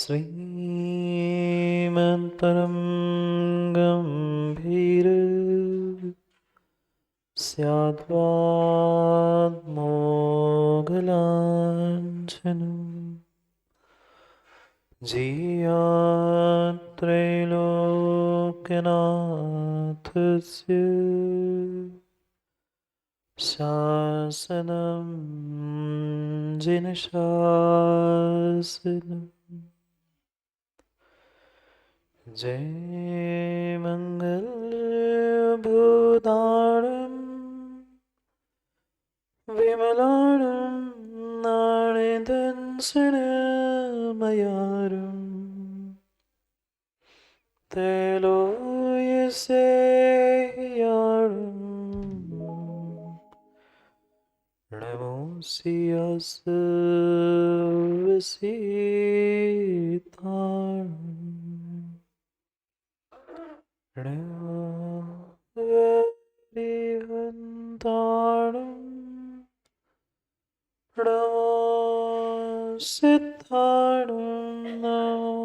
श्रीमन्परं गम्भीर स्याद्वाद्मोघलाञ्छनम् जीयात्रैलोक्यनाथस्य शासनं जिनशासनम्। जय मङ्गलभूताणं विमलाणं नाणिदंसनमयारं त्रैलोक्यसेयारं नमोऽस्यास्वसीतारम् हरिहन्ताणं सिद्धाणं नमो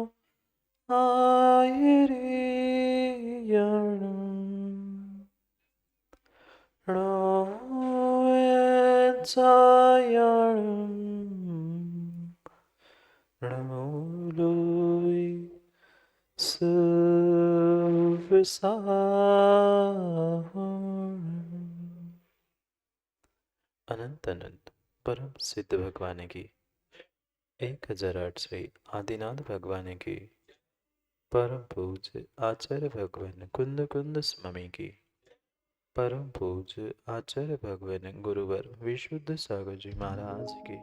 आयर्यणं नमो लोय अनंत अनंत परम सिद्ध भगवान की 1008 आदिनाथ भगवान की परम पूज्य आचार्य भगवान कुंद कुंद स्वामी की परम पूज्य आचार्य भगवान गुरुवर विशुद्ध सागर जी महाराज की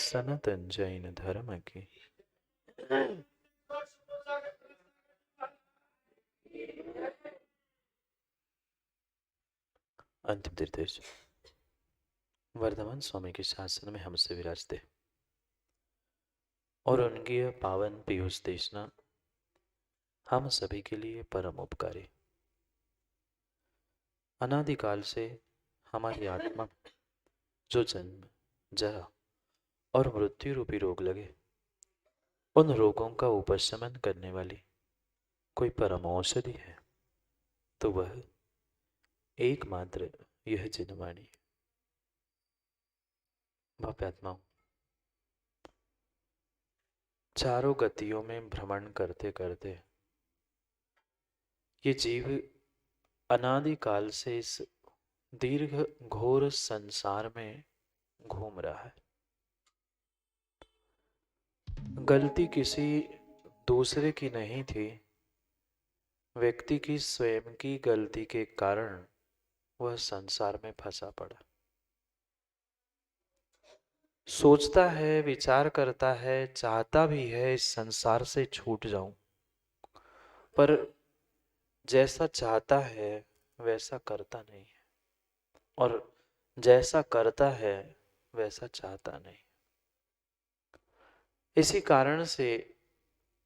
सनातन जैन धर्म की अंतिम तीर्थेश वर्धमान स्वामी के शासन में हमसे विराजते और उनकी यह पावन पीयूष देशना हम सभी के लिए परम उपकारी। अनादिकाल से हमारी आत्मा जो जन्म जरा और मृत्यु रूपी रोग लगे उन रोगों का उपशमन करने वाली कोई परम औषधि है तो वह एकमात्र यह जिनवाणी। भाव्यात्माओं, चारों गतियों में भ्रमण करते करते ये जीव अनादिकाल से इस दीर्घ घोर संसार में घूम रहा है। गलती किसी दूसरे की नहीं थी, व्यक्ति की स्वयं की गलती के कारण वह संसार में फंसा पड़ा। सोचता है, विचार करता है, चाहता भी है इस संसार से छूट जाऊं, पर जैसा चाहता है वैसा करता नहीं है और जैसा करता है वैसा चाहता नहीं। इसी कारण से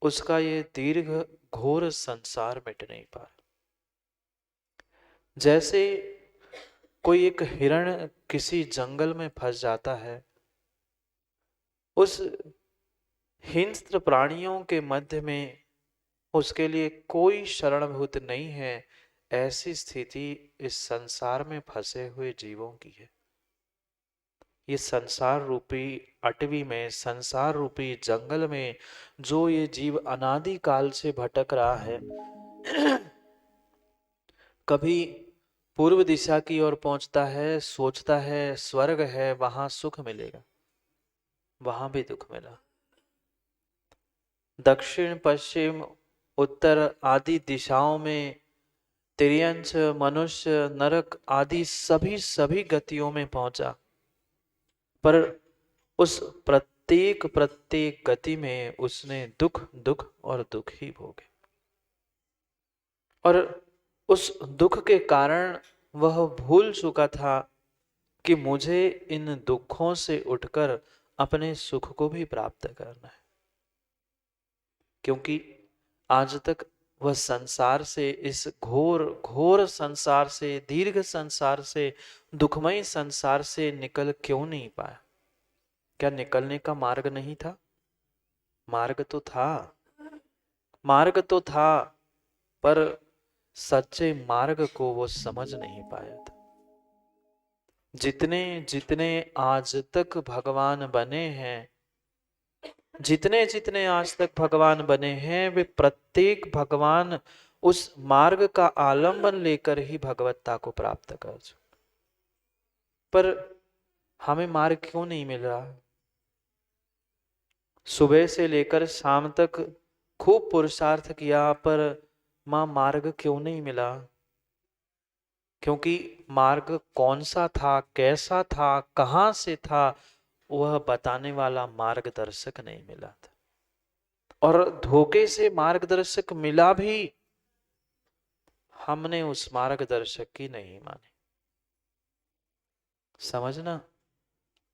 उसका ये दीर्घ घोर संसार मिट नहीं पा रहा। जैसे कोई एक हिरण किसी जंगल में फंस जाता है, उस हिंस्र प्राणियों के मध्य में उसके लिए कोई शरणभूत नहीं है, ऐसी स्थिति इस संसार में फंसे हुए जीवों की है। ये संसार रूपी अटवी में, संसार रूपी जंगल में जो ये जीव अनादि काल से भटक रहा है, कभी पूर्व दिशा की ओर पहुंचता है, सोचता है स्वर्ग है वहां सुख मिलेगा, वहां भी दुख मिला। दक्षिण पश्चिम उत्तर आदि दिशाओं में तिर्यंच मनुष्य नरक आदि सभी गतियों में पहुंचा, पर उस प्रत्येक गति में उसने दुख दुख और दुख ही भोगे और उस दुख के कारण वह भूल चुका था कि मुझे इन दुखों से उठकर अपने सुख को भी प्राप्त करना है। क्योंकि आज तक वह संसार से, इस घोर घोर संसार से, दीर्घ संसार से, दुखमय संसार से निकल क्यों नहीं पाया? क्या निकलने का मार्ग नहीं था? मार्ग तो था, मार्ग तो था, पर सच्चे मार्ग को वो समझ नहीं पाया था। जितने जितने आज तक भगवान बने हैं, जितने जितने आज तक भगवान बने हैं, वे प्रत्येक भगवान उस मार्ग का आलंबन लेकर ही भगवत्ता को प्राप्त कर चुके। पर हमें मार्ग क्यों नहीं मिल रहा? सुबह से लेकर शाम तक खूब पुरुषार्थ किया, पर मां मार्ग क्यों नहीं मिला? क्योंकि मार्ग कौन सा था, कैसा था, कहां से था, वह बताने वाला मार्गदर्शक नहीं मिला था। और धोखे से मार्गदर्शक मिला भी, हमने उस मार्गदर्शक की नहीं मानी। समझना,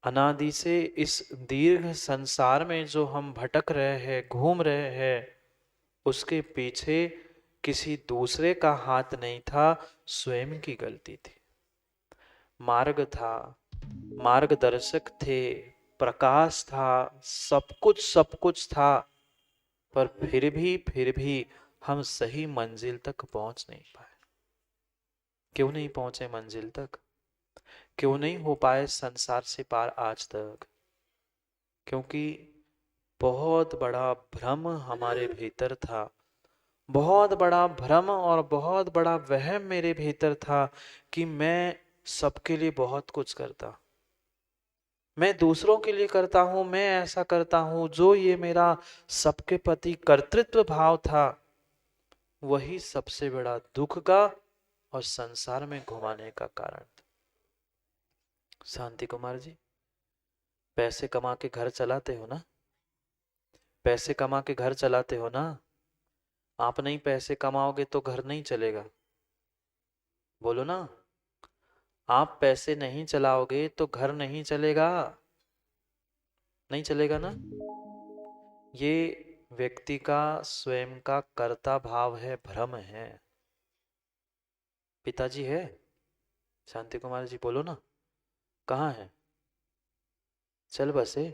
अनादि से इस दीर्घ संसार में जो हम भटक रहे हैं, घूम रहे हैं, उसके पीछे किसी दूसरे का हाथ नहीं था, स्वयं की गलती थी। मार्ग था, मार्गदर्शक थे, प्रकाश था, सब कुछ था, पर फिर भी हम सही मंजिल तक पहुंच नहीं पाए। क्यों नहीं पहुंचे मंजिल तक? क्यों नहीं हो पाए संसार से पार आज तक? क्योंकि बहुत बड़ा भ्रम हमारे भीतर था, बहुत बड़ा भ्रम और बहुत बड़ा वहम मेरे भीतर था कि मैं सबके लिए बहुत कुछ करता, मैं दूसरों के लिए करता हूं, मैं ऐसा करता हूं। जो ये मेरा सबके प्रति कर्तृत्व भाव था, वही सबसे बड़ा दुख का और संसार में घुमाने का कारण था। शांति कुमार जी, पैसे कमा के घर चलाते हो ना? पैसे कमा के घर चलाते हो ना? आप नहीं पैसे कमाओगे तो घर नहीं चलेगा। बोलो ना, आप पैसे नहीं चलाओगे तो घर नहीं चलेगा। नहीं चलेगा ना? ये व्यक्ति का स्वयं का कर्ता भाव है, भ्रम है। पिताजी है? शांति कुमार जी बोलो ना, कहाँ है? चल बसे।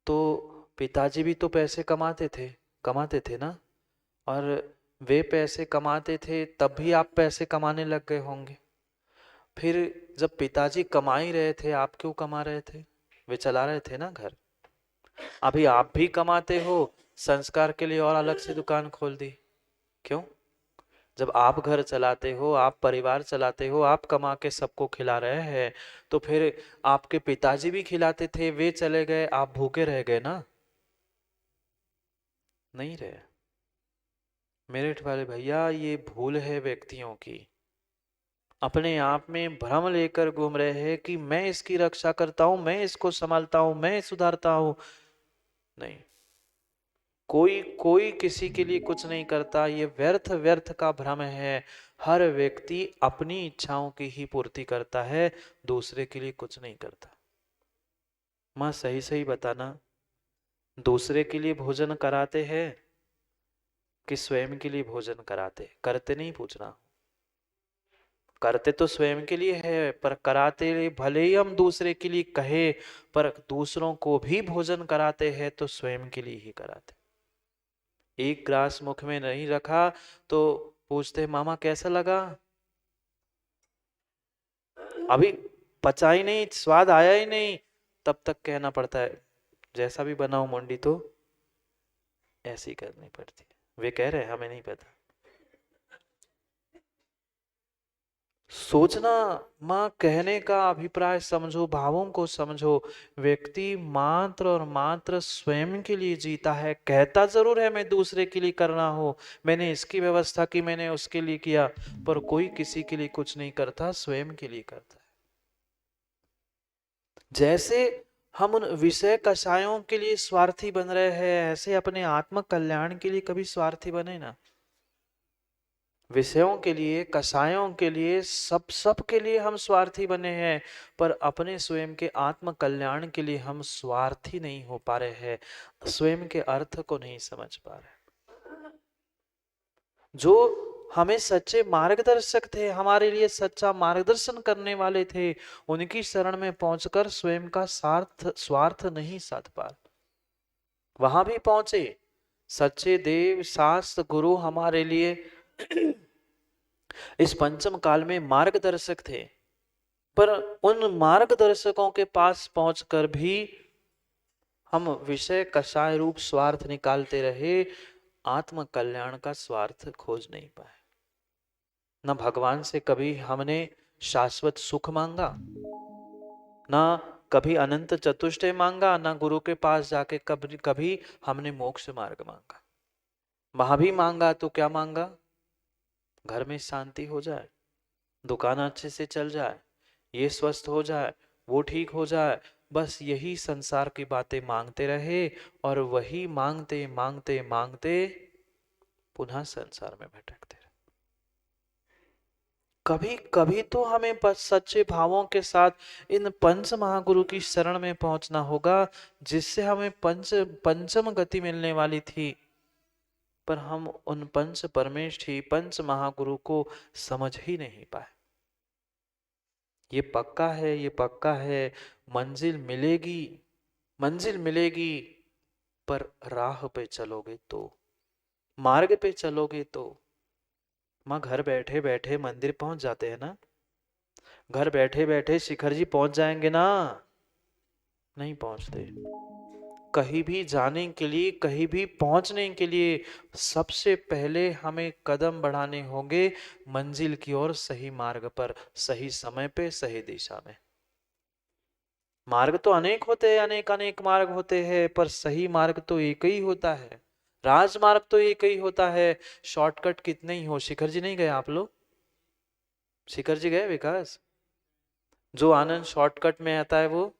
तो पिताजी भी तो पैसे कमाते थे ना? और वे पैसे कमाते थे तब भी आप पैसे कमाने लग गए होंगे। फिर जब पिताजी कमा ही रहे थे, आप क्यों कमा रहे थे? वे चला रहे थे ना घर। अभी आप भी कमाते हो, संस्कार के लिए और अलग से दुकान खोल दी। क्यों? जब आप घर चलाते हो, आप परिवार चलाते हो, आप कमा के सबको खिला रहे हैं, तो फिर आपके पिताजी भी खिलाते थे, वे चले गए, आप भूखे रह गए ना? नहीं रहे। मेरठ वाले भैया, ये भूल है व्यक्तियों की। अपने आप में भ्रम लेकर घूम रहे हैं कि मैं इसकी रक्षा करता हूं, मैं इसको संभालता हूं, मैं सुधारता हूं। नहीं, कोई कोई किसी के लिए कुछ नहीं करता। ये व्यर्थ व्यर्थ का भ्रम है। हर व्यक्ति अपनी इच्छाओं की ही पूर्ति करता है, दूसरे के लिए कुछ नहीं करता। मां सही सही बताना, दूसरे के लिए भोजन कराते हैं कि स्वयं के लिए भोजन कराते? करते नहीं, पूछना। करते तो स्वयं के लिए है, पर कराते भले ही हम दूसरे के लिए कहे, पर दूसरों को भी भोजन कराते हैं तो स्वयं के लिए ही कराते। एक ग्रास मुख में नहीं रखा तो पूछते मामा कैसा लगा? अभी पचा ही नहीं, स्वाद आया ही नहीं, तब तक कहना पड़ता है जैसा भी बनाओ मुंडी तो ऐसी करनी पड़ती है। वे कह रहे हैं हमें नहीं पता। सोचना, माँ कहने का अभिप्राय समझो, भावों को समझो। व्यक्ति मात्र और मात्र स्वयं के लिए जीता है। कहता जरूर है मैं दूसरे के लिए करना हो, मैंने इसकी व्यवस्था की, मैंने उसके लिए किया, पर कोई किसी के लिए कुछ नहीं करता, स्वयं के लिए करता है। जैसे हम उन विषय कषायों के लिए स्वार्थी बन रहे हैं, ऐसे अपने आत्म कल्याण के लिए कभी स्वार्थी बने ना। विषयों के लिए, कषायों के लिए, सब के लिए हम स्वार्थी बने हैं, पर अपने स्वयं के आत्म कल्याण के लिए हम स्वार्थी नहीं हो पा रहे हैं, स्वयं के अर्थ को नहीं समझ पा रहे। जो हमें सच्चे मार्गदर्शक थे, हमारे लिए सच्चा मार्गदर्शन करने वाले थे, उनकी शरण में पहुंचकर स्वयं का स्वार्थ नहीं साध पा रहे। वहां भी पहुंचे। सच्चे देव शास्त्र गुरु हमारे लिए इस पंचम काल में मार्गदर्शक थे, पर उन मार्गदर्शकों के पास पहुंचकर भी हम विषय कषाय रूप स्वार्थ निकालते रहे, आत्म कल्याण का स्वार्थ खोज नहीं पाए। न भगवान से कभी हमने शाश्वत सुख मांगा, ना कभी अनंत चतुष्टय मांगा, ना गुरु के पास जाके कभी कभी हमने मोक्ष मार्ग मांगा। वहां भी मांगा तो क्या मांगा? घर में शांति हो जाए, दुकान अच्छे से चल जाए, ये स्वस्थ हो जाए, वो ठीक हो जाए, बस यही संसार की बातें मांगते रहे और वही मांगते मांगते मांगते पुनः संसार में भटकते रहे। कभी कभी तो हमें बस सच्चे भावों के साथ इन पंच महागुरु की शरण में पहुंचना होगा, जिससे हमें पंचम गति मिलने वाली थी, पर हम उन पंच परमेष्ठी पंच महागुरु को समझ ही नहीं पाए। ये पक्का है, ये पक्का है, मंजिल मिलेगी, मंजिल मिलेगी, पर राह पे चलोगे तो, मार्ग पे चलोगे तो। माँ घर बैठे बैठे मंदिर पहुंच जाते हैं ना, घर बैठे बैठे शिखर जी पहुंच जाएंगे ना? नहीं पहुंचते। कहीं भी जाने के लिए, कहीं भी पहुंचने के लिए सबसे पहले हमें कदम बढ़ाने होंगे मंजिल की ओर, सही मार्ग पर, सही समय पे, सही दिशा में। मार्ग तो अनेक होते हैं, अनेक अनेक मार्ग होते हैं, पर सही मार्ग तो एक ही होता है, राजमार्ग तो एक ही होता है। शॉर्टकट कितने ही हो। शिखर जी नहीं गए आप लोग? शिखर जी गए विकास? जो आनंद शॉर्टकट में आता है वो,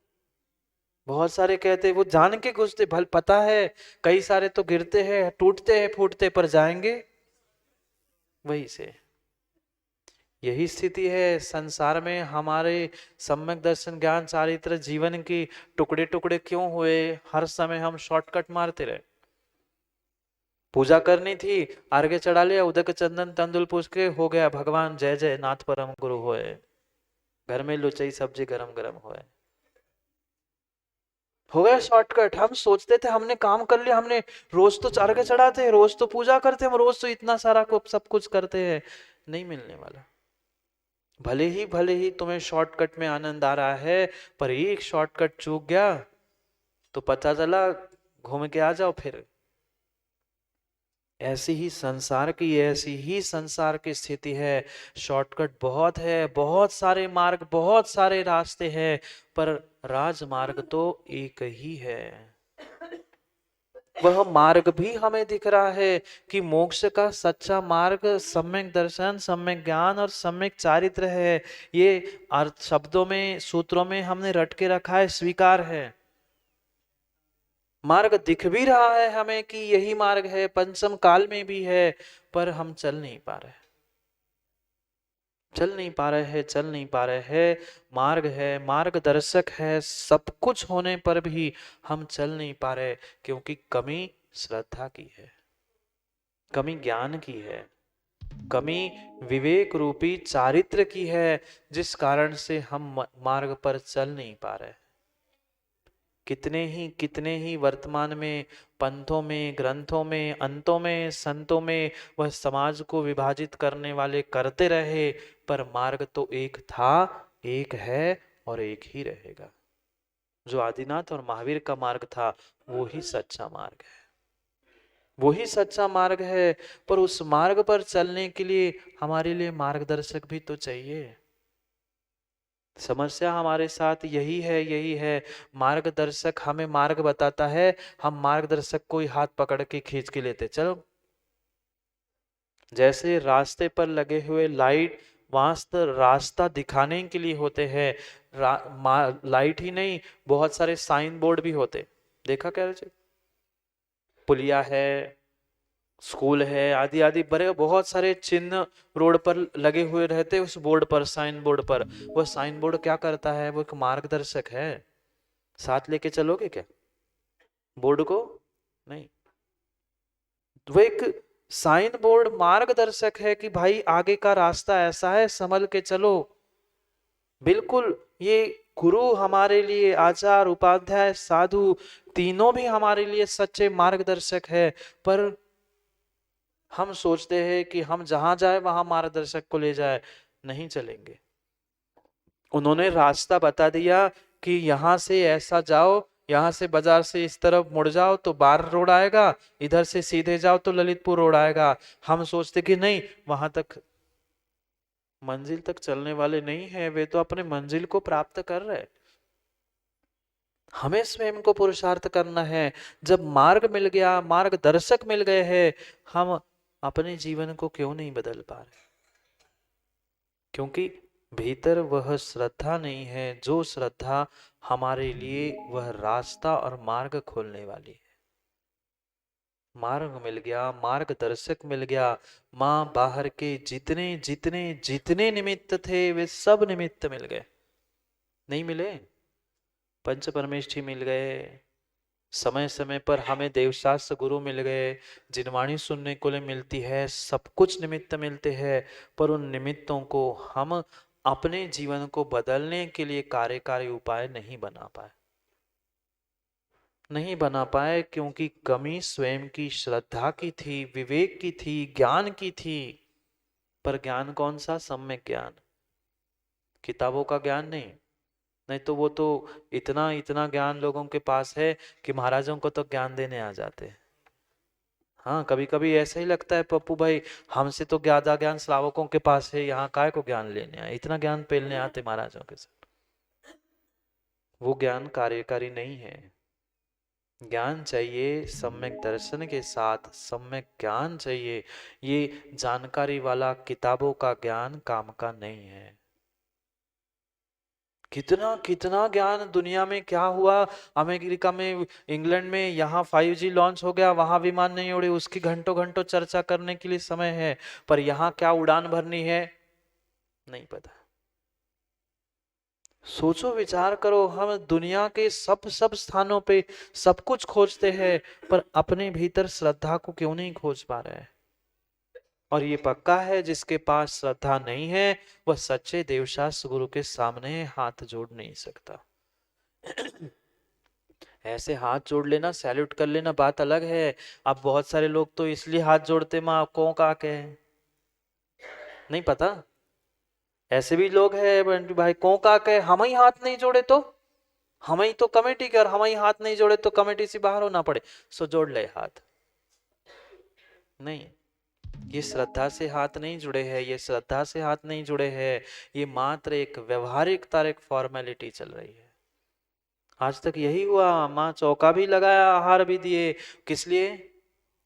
बहुत सारे कहते हैं वो जान के घुसते, भल पता है कई सारे तो गिरते हैं, टूटते हैं, फूटते, पर जाएंगे वही से। यही स्थिति है संसार में। हमारे सम्यक दर्शन ज्ञान चारित्र जीवन की टुकड़े टुकड़े क्यों हुए? हर समय हम शॉर्टकट मारते रहे। पूजा करनी थी, अर्घ्य चढ़ा लिया, उदक चंदन तंदुल पूछ के हो गया, भगवान जय जय नाथ परम गुरु होए, घर में लुचई सब्जी गरम गरम होए, हो गया शॉर्टकट। हम सोचते थे हमने काम कर लिया, हमने रोज तो अर्घ्य चढ़ाते हैं, रोज तो पूजा करते हैं, हम रोज तो इतना सारा को सब कुछ करते हैं, नहीं मिलने वाला। भले ही तुम्हें शॉर्टकट में आनंद आ रहा है, पर एक शॉर्टकट चूक गया तो पता चला घूम के आ जाओ फिर। ऐसी ही संसार की, ऐसी ही संसार की स्थिति है। शॉर्टकट बहुत है, बहुत सारे मार्ग, बहुत सारे रास्ते हैं, पर राजमार्ग तो एक ही है। वह मार्ग भी हमें दिख रहा है कि मोक्ष का सच्चा मार्ग सम्यक दर्शन, सम्यक ज्ञान और सम्यक चारित्र है। ये अर्थ शब्दों में, सूत्रों में हमने रट के रखा है, स्वीकार है। मार्ग दिख भी रहा है हमें कि यही मार्ग है, पंचम काल में भी है, पर हम चल नहीं पा रहे, चल नहीं पा रहे हैं, चल नहीं पा रहे हैं। मार्ग है, मार्गदर्शक है, सब कुछ होने पर भी हम चल नहीं पा रहे, क्योंकि कमी श्रद्धा की है, कमी ज्ञान की है, कमी विवेक रूपी चारित्र की है, जिस कारण से हम मार्ग पर चल नहीं पा रहे। कितने ही वर्तमान में पंथों में, ग्रंथों में, अंतों में, संतों में वह समाज को विभाजित करने वाले करते रहे, पर मार्ग तो एक था, एक है और एक ही रहेगा। जो आदिनाथ और महावीर का मार्ग था वो ही सच्चा मार्ग है, वो ही सच्चा मार्ग है। पर उस मार्ग पर चलने के लिए हमारे लिए मार्गदर्शक भी तो चाहिए। समस्या हमारे साथ यही है, यही है। मार्गदर्शक हमें मार्ग बताता है, हम मार्गदर्शक को ही हाथ पकड़ के खींच के लेते चलो। जैसे रास्ते पर लगे हुए लाइट रास्ता दिखाने के लिए होते हैं, लाइट ही नहीं, बहुत सारे साइन बोर्ड भी होते, देखा क्या? पुलिया है, स्कूल है, आदि आदि बड़े बहुत सारे चिन्ह रोड पर लगे हुए रहते। उस बोर्ड पर, साइन बोर्ड पर, वह साइन बोर्ड क्या करता है? वो एक मार्गदर्शक है। साथ लेके चलोगे क्या बोर्ड को? नहीं, वो एक साइन बोर्ड मार्गदर्शक है कि भाई आगे का रास्ता ऐसा है, संभल के चलो। बिल्कुल ये गुरु हमारे लिए, आचार्य, उपाध्याय, साधु, तीनों भी हमारे लिए सच्चे मार्गदर्शक है। पर हम सोचते हैं कि हम जहां जाए वहां मार्गदर्शक को ले जाए, नहीं चलेंगे। उन्होंने रास्ता बता दिया कि यहाँ से ऐसा जाओ, यहाँ से बाजार से इस तरफ मुड़ जाओ तो बार रोड आएगा, इधर से सीधे जाओ तो ललितपुर रोड आएगा। हम सोचते कि नहीं, वहां तक मंजिल तक चलने वाले नहीं है, वे तो अपने मंजिल को प्राप्त कर रहे। हमें स्वयं को पुरुषार्थ करना है। जब मार्ग मिल गया, मार्गदर्शक मिल गए हैं, हम अपने जीवन को क्यों नहीं बदल पा रहे? क्योंकि भीतर वह श्रद्धा नहीं है, जो श्रद्धा हमारे लिए वह रास्ता और मार्ग खोलने वाली है। मार्ग मिल गया, मार्गदर्शक मिल गया, माँ बाहर के जितने जितने जितने निमित्त थे वे सब निमित्त मिल गए। नहीं मिले? पंच परमेष्ठी मिल गए, समय समय पर हमें देवशास्त्र गुरु मिल गए, जिनवाणी सुनने को लिए मिलती है, सब कुछ निमित्त मिलते हैं। पर उन निमित्तों को हम अपने जीवन को बदलने के लिए कार्यकारी उपाय नहीं बना पाए। नहीं बना पाए क्योंकि कमी स्वयं की श्रद्धा की थी, विवेक की थी, ज्ञान की थी। पर ज्ञान कौन सा? सम्यक ज्ञान, किताबों का ज्ञान नहीं। नहीं तो वो तो इतना इतना ज्ञान लोगों के पास है कि महाराजों को तो ज्ञान देने आ जाते हैं। हाँ, कभी कभी ऐसा ही लगता है पप्पू भाई, हमसे तो ज्यादा ज्ञान श्रावकों के पास है, यहाँ काय को ज्ञान लेने आए, इतना ज्ञान पेलने आते महाराजों के साथ। वो ज्ञान कार्यकारी नहीं है। ज्ञान चाहिए सम्यक दर्शन के साथ, सम्यक ज्ञान चाहिए। ये जानकारी वाला किताबों का ज्ञान काम का नहीं है। कितना कितना ज्ञान दुनिया में क्या हुआ, अमेरिका में, इंग्लैंड में, यहाँ 5G लॉन्च हो गया, वहां विमान नहीं उड़े, उसकी घंटों घंटों चर्चा करने के लिए समय है। पर यहाँ क्या उड़ान भरनी है, नहीं पता। सोचो, विचार करो, हम दुनिया के सब स्थानों पे सब कुछ खोजते हैं, पर अपने भीतर श्रद्धा को क्यों नहीं खोज पा रहे हैं? और ये पक्का है, जिसके पास श्रद्धा नहीं है वह सच्चे देवशास्त्र गुरु के सामने हाथ जोड़ नहीं सकता। ऐसे हाथ जोड़ लेना, सैल्यूट कर लेना बात अलग है। अब बहुत सारे लोग तो इसलिए हाथ जोड़ते माँ को का के, नहीं पता। ऐसे भी लोग हैं बंटी भाई, को का के हम ही हाथ नहीं जोड़े तो, हम ही तो कमेटी के, और हम ही हाथ नहीं जोड़े तो कमेटी से बाहर होना पड़े, सो जोड़ ले हाथ। नहीं, ये श्रद्धा से हाथ नहीं जुड़े हैं, ये श्रद्धा से हाथ नहीं जुड़े हैं, ये मात्र एक व्यवहारिकता, एक फॉर्मेलिटी चल रही है। आज तक यही हुआ, माँ चौका भी लगाया, आहार भी दिए, किस लिए?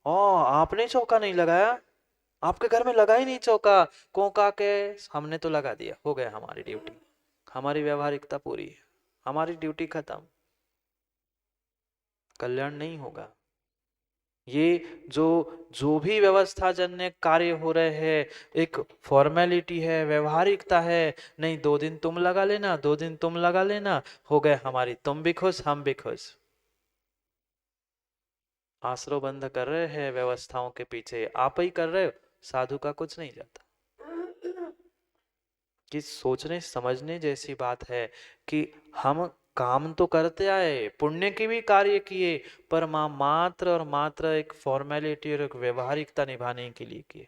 ओ, आपने चौका नहीं लगाया, आपके घर में लगा ही नहीं चौका, कोका के हमने तो लगा दिया, हो गया हमारी ड्यूटी, हमारी व्यवहारिकता पूरी है, हमारी ड्यूटी खत्म। कल्याण नहीं होगा। ये जो जो भी व्यवस्था जन्य कार्य हो रहे हैं, एक फॉर्मेलिटी है, व्यवहारिकता है। नहीं, 2 दिन तुम लगा लेना, 2 दिन तुम लगा लेना, हो गए हमारी, तुम भी खुश हम भी खुश। आश्रय बंद कर रहे हैं व्यवस्थाओं के पीछे, आप ही कर रहे हो, साधु का कुछ नहीं जाता। कि सोचने समझने जैसी बात है कि हम काम तो करते आए, पुण्य की भी कार्य किए, पर मात्र और मात्र एक फॉर्मेलिटी और एक व्यवहारिकता निभाने के लिए किए।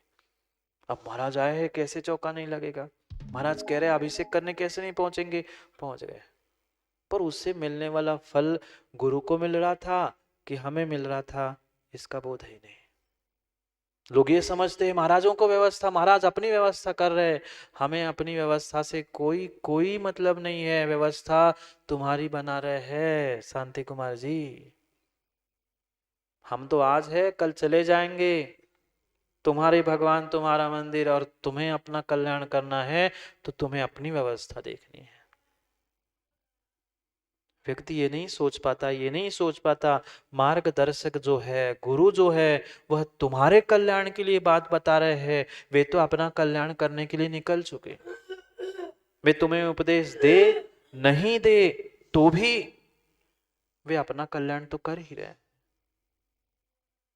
अब महाराज आए हैं, कैसे चौका नहीं लगेगा? महाराज कह रहे अभिषेक करने कैसे नहीं पहुंचेंगे? पहुंच गए। पर उससे मिलने वाला फल गुरु को मिल रहा था कि हमें मिल रहा था, इसका बोध ही नहीं। लोग ये समझते हैं महाराजों को व्यवस्था, महाराज अपनी व्यवस्था कर रहे हैं। हमें अपनी व्यवस्था से कोई कोई मतलब नहीं है, व्यवस्था तुम्हारी बना रहे हैं शांति कुमार जी। हम तो आज है, कल चले जाएंगे। तुम्हारे भगवान, तुम्हारा मंदिर, और तुम्हें अपना कल्याण करना है तो तुम्हें अपनी व्यवस्था देखनी है। व्यक्ति ये नहीं सोच पाता, ये नहीं सोच पाता, मार्गदर्शक जो है, गुरु जो है, वह तुम्हारे कल्याण के लिए बात बता रहे हैं। वे तो अपना कल्याण करने के लिए निकल चुके। वे तुम्हें उपदेश दे नहीं दे तो भी वे अपना कल्याण तो कर ही रहे।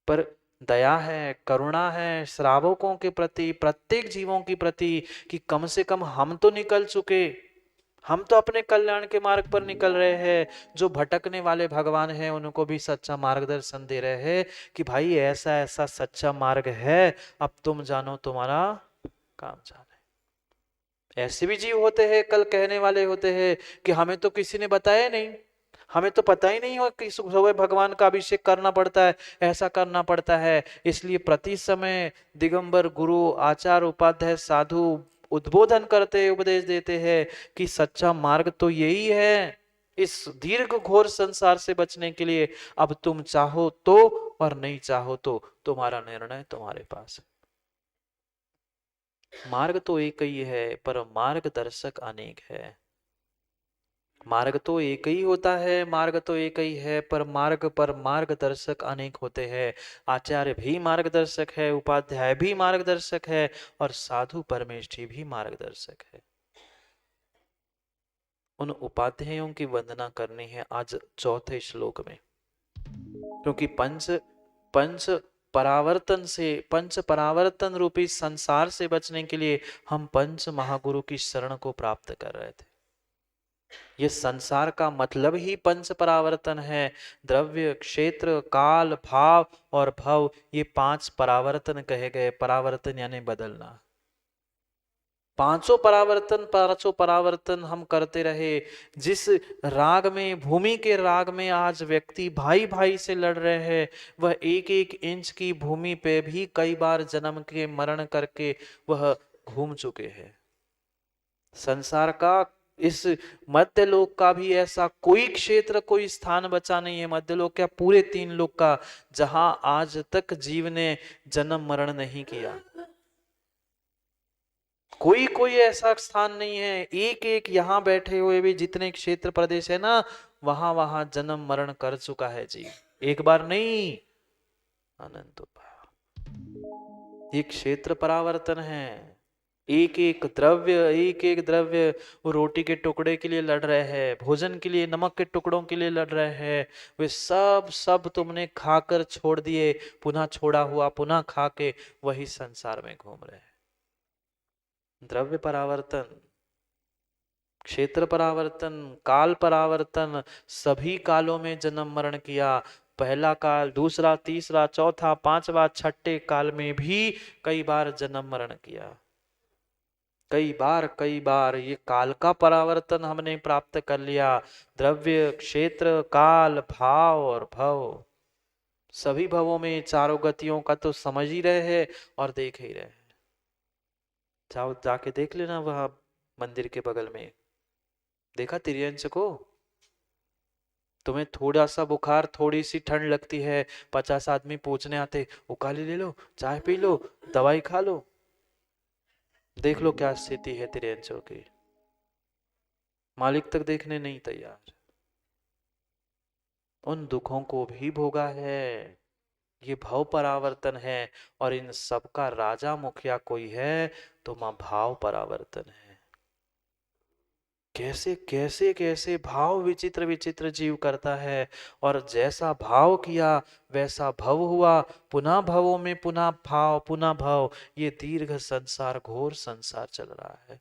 पर दया है, करुणा है श्रावकों के प्रति, प्रत्येक जीवों के प्रति, कि कम से कम हम तो निकल चुके, हम तो अपने कल्याण के मार्ग पर निकल रहे हैं, जो भटकने वाले भगवान हैं उनको भी सच्चा मार्गदर्शन दे रहे हैं कि भाई ऐसा ऐसा सच्चा मार्ग है, अब तुम जानो, तुम्हारा काम जाने। ऐसे भी जीव होते हैं, कल कहने वाले होते हैं कि हमें तो किसी ने बताया नहीं, हमें तो पता ही नहीं हो कि सुबह भगवान का अभिषेक करना पड़ता है, ऐसा करना पड़ता है। इसलिए प्रति समय दिगंबर गुरु आचार्य उपाध्याय साधु उद्बोधन करते, उपदेश देते हैं कि सच्चा मार्ग तो यही है इस दीर्घ घोर संसार से बचने के लिए। अब तुम चाहो तो और नहीं चाहो तो तुम्हारा निर्णय तुम्हारे पास है। मार्ग तो एक ही है पर मार्गदर्शक अनेक है। मार्ग तो एक ही होता है, मार्ग तो एक ही है पर मार्गदर्शक अनेक होते हैं। आचार्य भी मार्गदर्शक है, उपाध्याय भी मार्गदर्शक है और साधु परमेष्ठी भी मार्गदर्शक है। उन उपाध्यायों की वंदना करनी है आज चौथे श्लोक में, क्योंकि पंच पंच परावर्तन से, पंच परावर्तन रूपी संसार से बचने के लिए हम पंच महागुरु की शरण को प्राप्त कर रहे थे। ये संसार का मतलब ही पंच परावर्तन है। द्रव्य, क्षेत्र, काल, भाव और भव, ये पांच परावर्तन कहे गए। परावर्तन यानी बदलना। पांचों परावर्तन हम करते रहे। जिस राग में, भूमि के राग में आज व्यक्ति भाई भाई से लड़ रहे हैं, वह एक एक इंच की भूमि पे भी कई बार जन्म के मरण करके वह घूम चुके हैं। संसार का, इस मध्यलोक का भी ऐसा कोई क्षेत्र, कोई स्थान बचा नहीं है, मध्यलोक क्या पूरे तीन लोक का, जहां आज तक जीव ने जन्म मरण नहीं किया। कोई कोई ऐसा स्थान नहीं है। एक एक यहां बैठे हुए भी जितने क्षेत्र प्रदेश है ना, वहां वहां जन्म मरण कर चुका है जीव, एक बार नहीं, अनंत बार। ये क्षेत्र परावर्तन है। एक एक द्रव्य, एक एक द्रव्य, वो रोटी के टुकड़े के लिए लड़ रहे हैं, भोजन के लिए, नमक के टुकड़ों के लिए लड़ रहे हैं, वे सब सब तुमने खाकर छोड़ दिए, पुनः छोड़ा हुआ पुनः खा के वही संसार में घूम रहे हैं। द्रव्य परावर्तन, क्षेत्र परावर्तन, काल परावर्तन, सभी कालों में जन्म मरण किया। पहला काल, दूसरा, तीसरा, चौथा, पांचवा, छठे काल में भी कई बार जन्म मरण किया। कई बार ये काल का परावर्तन हमने प्राप्त कर लिया। द्रव्य, क्षेत्र, काल, भाव और भव, सभी भवों में चारों गतियों का तो समझ ही रहे हैं और देख ही रहे हैं। जाओ जाके देख लेना, वहां मंदिर के बगल में देखा तिर्यंश को? तुम्हें थोड़ा सा बुखार, थोड़ी सी ठंड लगती है, 50 आदमी पूछने आते, उकाली ले लो, चाय पी लो, दवाई खा लो। देख लो क्या स्थिति है तिर्यंशों की। मालिक तक देखने नहीं तैयार। उन दुखों को भी भोगा है। ये भव परावर्तन है और इन सबका राजा मुखिया कोई है तो मां भाव परावर्तन है। कैसे कैसे कैसे भाव विचित्र विचित्र जीव करता है, और जैसा भाव किया वैसा भव हुआ, पुनः भवों में पुनः भाव, पुनः भव, ये दीर्घ संसार, घोर संसार चल रहा है।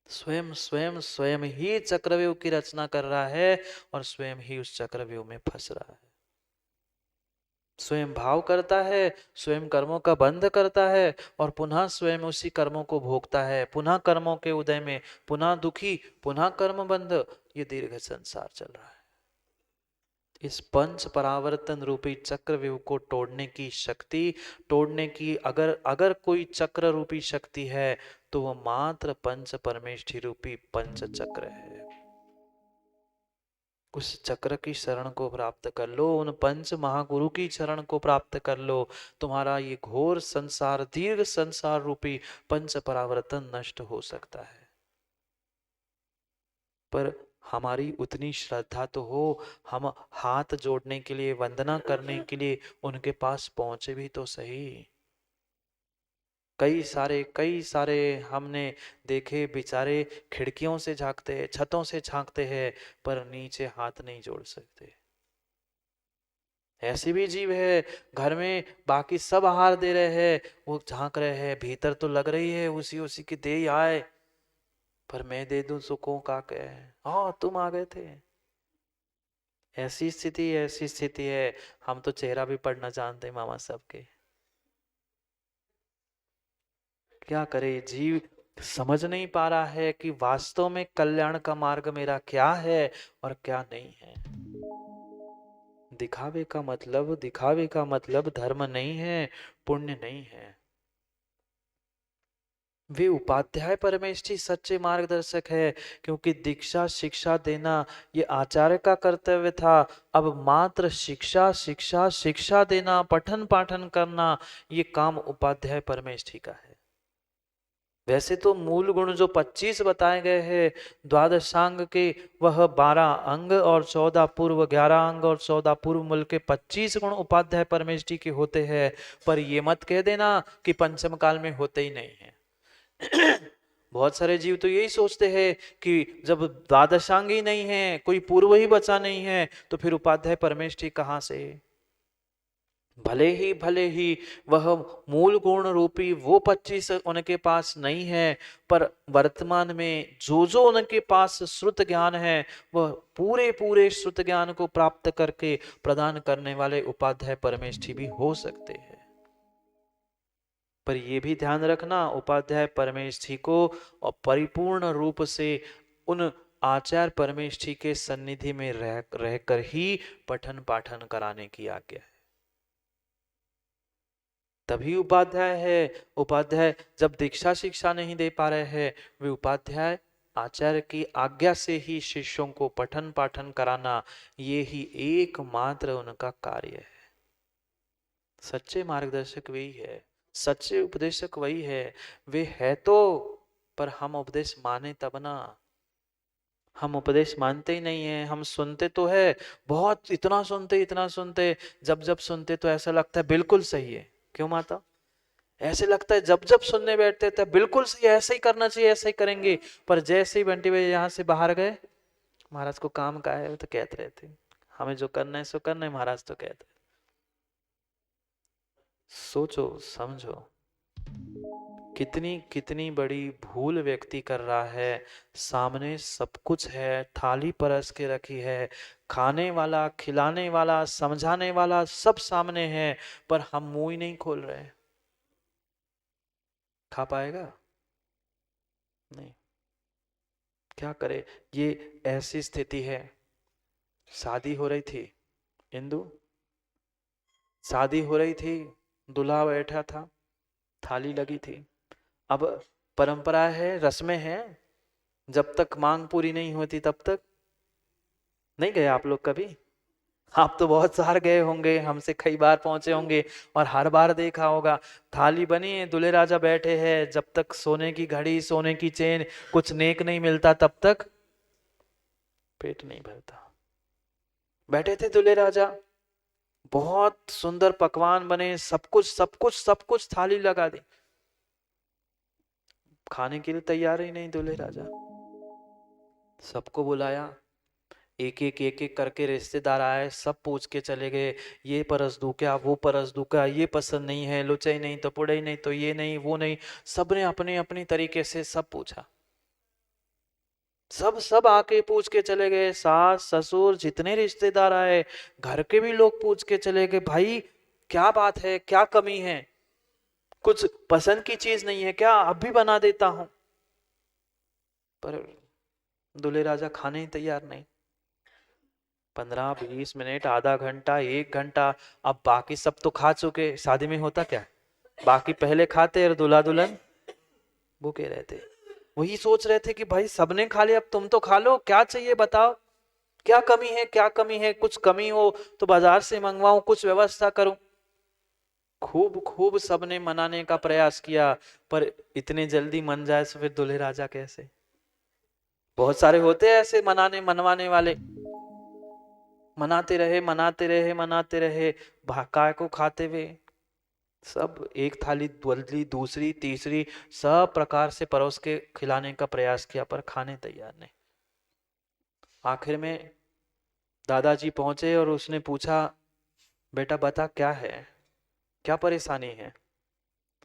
स्वयं स्वयं स्वयं ही चक्रव्यूह की रचना कर रहा है और स्वयं ही उस चक्रव्यूह में फंस रहा है। स्वयं भाव करता है, स्वयं कर्मों का बंध करता है और पुनः स्वयं उसी कर्मों को भोगता है। पुनः कर्मों के उदय में पुनः दुखी, पुनः कर्म बंध, ये दीर्घ संसार चल रहा है। इस पंच परावर्तन रूपी चक्रव्यूह को तोड़ने की शक्ति, तोड़ने की अगर अगर कोई चक्र रूपी शक्ति है तो वह मात्र पंच परमेष्ठी रूपी पंच चक्र है। उस चक्र की शरण को प्राप्त कर लो, उन पंच महागुरु की शरण को प्राप्त कर लो, तुम्हारा ये घोर संसार, दीर्घ संसार रूपी पंच परावर्तन नष्ट हो सकता है। पर हमारी उतनी श्रद्धा तो हो, हम हाथ जोड़ने के लिए, वंदना करने के लिए उनके पास पहुंचे भी तो सही। कई सारे हमने देखे बेचारे खिड़कियों से झांकते हैं, छतों से झांकते हैं, पर नीचे हाथ नहीं जोड़ सकते। ऐसे भी जीव है, घर में बाकी सब आहार दे रहे हैं, वो झांक रहे हैं, भीतर तो लग रही है उसी उसी की देह आए, पर मैं दे दूं सुखों का क्या है, हाँ तुम आ गए थे। ऐसी स्थिति है, हम तो चेहरा भी पढ़ना जानते मामा साहब के। क्या करे जीव, समझ नहीं पा रहा है कि वास्तव में कल्याण का मार्ग मेरा क्या है और क्या नहीं है। दिखावे का मतलब धर्म नहीं है, पुण्य नहीं है। वे उपाध्याय परमेष्ठी सच्चे मार्गदर्शक है, क्योंकि दीक्षा शिक्षा देना ये आचार्य का कर्तव्य था। अब मात्र शिक्षा शिक्षा शिक्षा देना, पठन पाठन करना, ये काम उपाध्याय परमेष्ठी का है। वैसे तो मूल गुण जो 25 बताए गए हैं द्वादशांग के, वह 12 अंग और 14 पूर्व, 11 अंग और 14 पूर्व मिल के 25 गुण उपाध्याय परमेष्ठी के होते हैं। पर ये मत कह देना कि पंचम काल में होते ही नहीं है। बहुत सारे जीव तो यही सोचते हैं कि जब द्वादशांग ही नहीं है, कोई पूर्व ही बचा नहीं है, तो फिर उपाध्याय परमेष्ठी कहां से। भले ही वह मूल गुण रूपी वो 25 उनके पास नहीं है, पर वर्तमान में जो जो उनके पास श्रुत ज्ञान है, वह पूरे पूरे श्रुत ज्ञान को प्राप्त करके प्रदान करने वाले उपाध्याय परमेष्ठी भी हो सकते हैं। पर यह भी ध्यान रखना, उपाध्याय परमेष्ठी को और परिपूर्ण रूप से उन आचार्य परमेष्ठी के सन्निधि में रहकर ही पठन पाठन कराने की आज्ञा है। तभी उपाध्याय है। उपाध्याय जब दीक्षा शिक्षा नहीं दे पा रहे हैं, वे उपाध्याय आचार्य की आज्ञा से ही शिष्यों को पठन पाठन कराना, ये ही एकमात्र उनका कार्य है। सच्चे मार्गदर्शक वही है, सच्चे उपदेशक वही है। वे है तो, पर हम उपदेश माने तब ना। हम उपदेश मानते ही नहीं है। हम सुनते तो है बहुत, इतना सुनते, जब जब सुनते तो ऐसा लगता है बिल्कुल सही है। क्यों माता? ऐसे लगता है जब जब सुनने बैठते थे बिल्कुल सही, ऐसे ही करना चाहिए, ऐसे ही करेंगे। पर जैसे ही बंटी भाई यहाँ से बाहर गए, महाराज को काम का है तो कहते रहते, हमें जो करना है सो करना है, महाराज तो कहते। सोचो समझो, कितनी कितनी बड़ी भूल व्यक्ति कर रहा है। सामने सब कुछ है, थाली परस के रखी है, खाने वाला खिलाने वाला समझाने वाला सब सामने है, पर हम मुंह ही नहीं खोल रहे। खा पाएगा? नहीं। क्या करे, ये ऐसी स्थिति है। शादी हो रही थी, इंदु शादी हो रही थी, दूल्हा बैठा था, थाली लगी थी। अब परंपरा है, रस्में हैं, जब तक मांग पूरी नहीं होती तब तक। नहीं गए आप लोग कभी? आप तो बहुत सार गए होंगे, हमसे कई बार पहुंचे होंगे और हर बार देखा होगा। थाली बनी है, दूल्हे राजा बैठे हैं, जब तक सोने की घड़ी सोने की चेन कुछ नेक नहीं मिलता तब तक पेट नहीं भरता। बैठे थे दूल्हे राजा, बहुत सुंदर पकवान बने, सब कुछ थाली लगा दी, खाने के लिए तैयार ही नहीं दूल्हे राजा। सबको बुलाया, एक एक करके रिश्तेदार आए, सब पूछ के चले गए, ये परस दूं क्या, वो परस दूं क्या, ये पसंद नहीं है, लुचाई नहीं तो पुड़ई नहीं तो ये नहीं वो नहीं। सबने अपने अपनी तरीके से सब पूछा, सब आके पूछ के चले गए। सास ससुर जितने रिश्तेदार आए, घर के भी लोग पूछ के चले गए, भाई क्या बात है, क्या कमी है, कुछ पसंद की चीज नहीं है क्या, अब भी बना देता हूं। पर दूल्हे राजा खाने ही तैयार नहीं। 15-20 मिनट, आधा घंटा, 1 घंटा, अब बाकी सब तो खा चुके। शादी में होता क्या, बाकी पहले खाते और दूल्हा दुल्हन भूखे रहते। वही सोच रहे थे कि भाई सबने खा लिया, अब तुम तो खा लो, क्या चाहिए बताओ, क्या कमी है, क्या कमी है, कुछ कमी हो तो बाजार से मंगवाऊं, कुछ व्यवस्था करूं। खूब खूब सबने मनाने का प्रयास किया, पर इतने जल्दी मन जाए तो फिर दूल्हे राजा कैसे। बहुत सारे होते हैं ऐसे मनवाने वाले, मनाते रहे, काय को खाते हुए। सब एक थाली बदली, दूसरी तीसरी, सब प्रकार से परोस के खिलाने का प्रयास किया, पर खाने तैयार नहीं। आखिर में दादाजी पहुंचे और उसने पूछा, बेटा बता क्या है, क्या परेशानी है।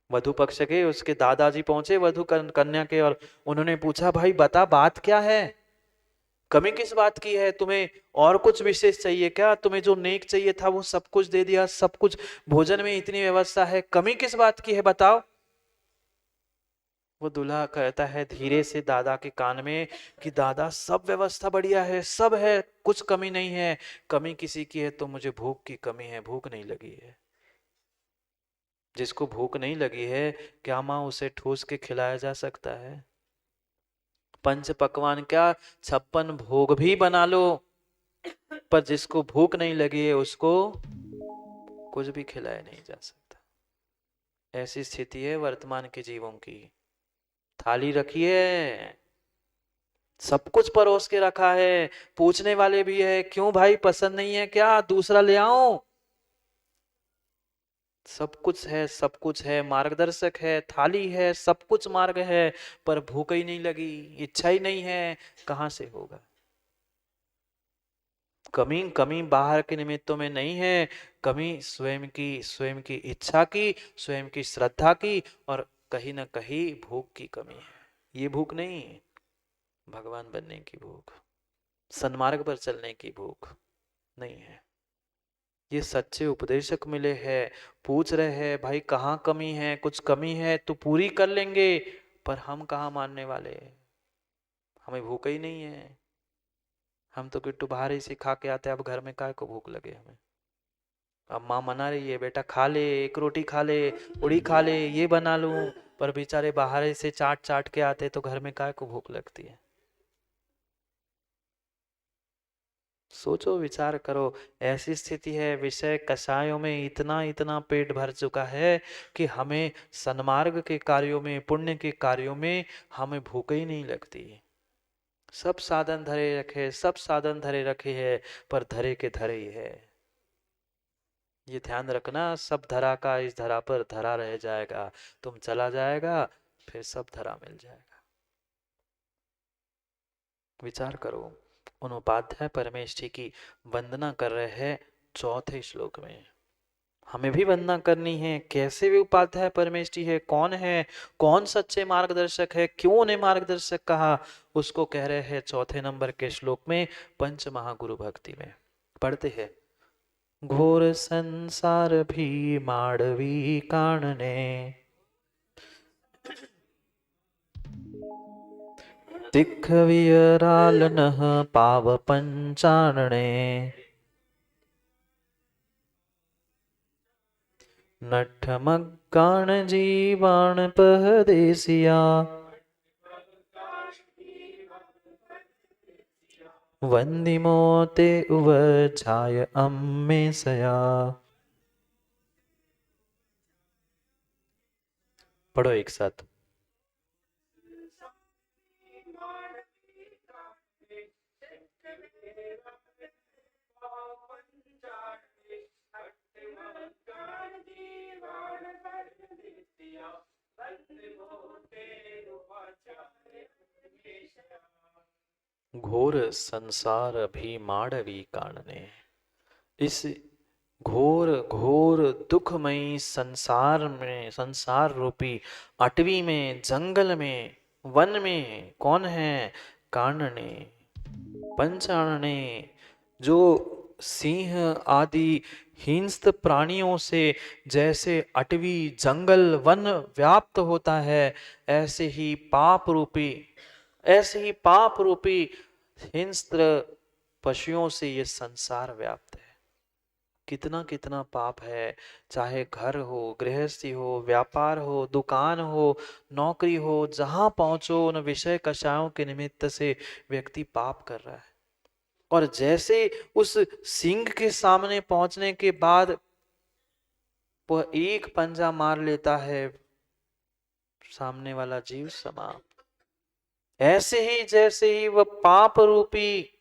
वधु पक्ष के उसके दादाजी पहुंचे वधु कन्या के, और उन्होंने पूछा भाई बता बात क्या है, कमी किस बात की है, तुम्हें और कुछ विशेष चाहिए क्या, तुम्हें जो नेक चाहिए था वो सब कुछ दे दिया, सब कुछ भोजन में इतनी व्यवस्था है, कमी किस बात की है बताओ। वो दूल्हा कहता है धीरे से दादा के कान में कि दादा सब व्यवस्था बढ़िया है, सब है, कुछ कमी नहीं है, कमी किसी की है तो मुझे भूख की कमी है, भूख नहीं लगी है। जिसको भूख नहीं लगी है क्या माँ उसे ठूस के खिलाया जा सकता है? पंच पकवान क्या 56 भोग भी बना लो, पर जिसको भूख नहीं लगी है उसको कुछ भी खिलाया नहीं जा सकता। ऐसी स्थिति है वर्तमान के जीवों की। थाली रखी है, सब कुछ परोस के रखा है, पूछने वाले भी है क्यों भाई पसंद नहीं है क्या, दूसरा ले आओ, सब कुछ है, सब कुछ है, मार्गदर्शक है, थाली है, सब कुछ मार्ग है, पर भूख ही नहीं लगी, इच्छा ही नहीं है, कहां से होगा? कमी कमी बाहर के निमित्तों में नहीं है, कमी स्वयं की इच्छा की, स्वयं की श्रद्धा की, और कहीं ना कहीं भूख की कमी है। ये भूख नहीं, भगवान बनने की भूख, सन्मार्ग पर चलने की भूख नहीं है। ये सच्चे उपदेशक मिले हैं, पूछ रहे हैं भाई कहाँ कमी है, कुछ कमी है तो पूरी कर लेंगे, पर हम कहाँ मानने वाले, हमें भूख ही नहीं है। हम तो किट्टू बाहर ही से खा के आते हैं, अब घर में काय को भूख लगे हमें। अब माँ मना रही है बेटा खा ले, एक रोटी खा ले, पूड़ी खा ले, ये बना लूं, पर बेचारे बाहर ही से चाट चाट के आते तो घर में काय को भूख लगती है। सोचो विचार करो, ऐसी स्थिति है विषय कषायों में इतना इतना पेट भर चुका है कि हमें सन्मार्ग के कार्यों में, पुण्य के कार्यों में हमें भूख ही नहीं लगती। सब साधन धरे रखे, सब साधन धरे रखे हैं, पर धरे के धरे ही है। ये ध्यान रखना, सब धरा का इस धरा पर धरा रह जाएगा, तुम चला जाएगा फिर सब धरा मिल जाएगा। विचार करो, उन उपाध्याय परमेश जी की वंदना कर रहे हैं चौथे श्लोक में। हमें भी वंदना करनी है, कैसे वे उपाध्याय परमेश जी है, कौन है, कौन सच्चे मार्गदर्शक है, क्यों उन्हें मार्गदर्शक कहा, उसको कह रहे हैं चौथे नंबर के श्लोक में पंच महागुरु भक्ति में। पढ़ते हैं, घोर संसार भी माड़वी कानने, सिख वियराल नह पाव पंचानने, नठ मगाण जीवाण पहदेसिया, वंदिमोते उवचाय अम्मे सया। पढ़ो एक साथ। घोर संसार भी माड़वी कानने, इस घोर घोर दुखमयी संसार में, संसार रूपी अटवी में, जंगल में, वन में कौन है? कानने, पंचानने, जो सिंह आदि हिंस्र प्राणियों से जैसे अटवी जंगल वन व्याप्त होता है, ऐसे ही पाप रूपी, ऐसे ही पाप रूपी हिंस्र पशुओं से ये संसार व्याप्त है। कितना कितना पाप है, चाहे घर हो, गृहस्थी हो, व्यापार हो, दुकान हो, नौकरी हो, जहां पहुंचो उन विषय कषायों के निमित्त से व्यक्ति पाप कर रहा है। और जैसे उस सिंह के सामने पहुंचने के बाद वह एक पंजा मार लेता है, सामने वाला जीव समाप्त। ऐसे ही जैसे ही वह पाप रूपी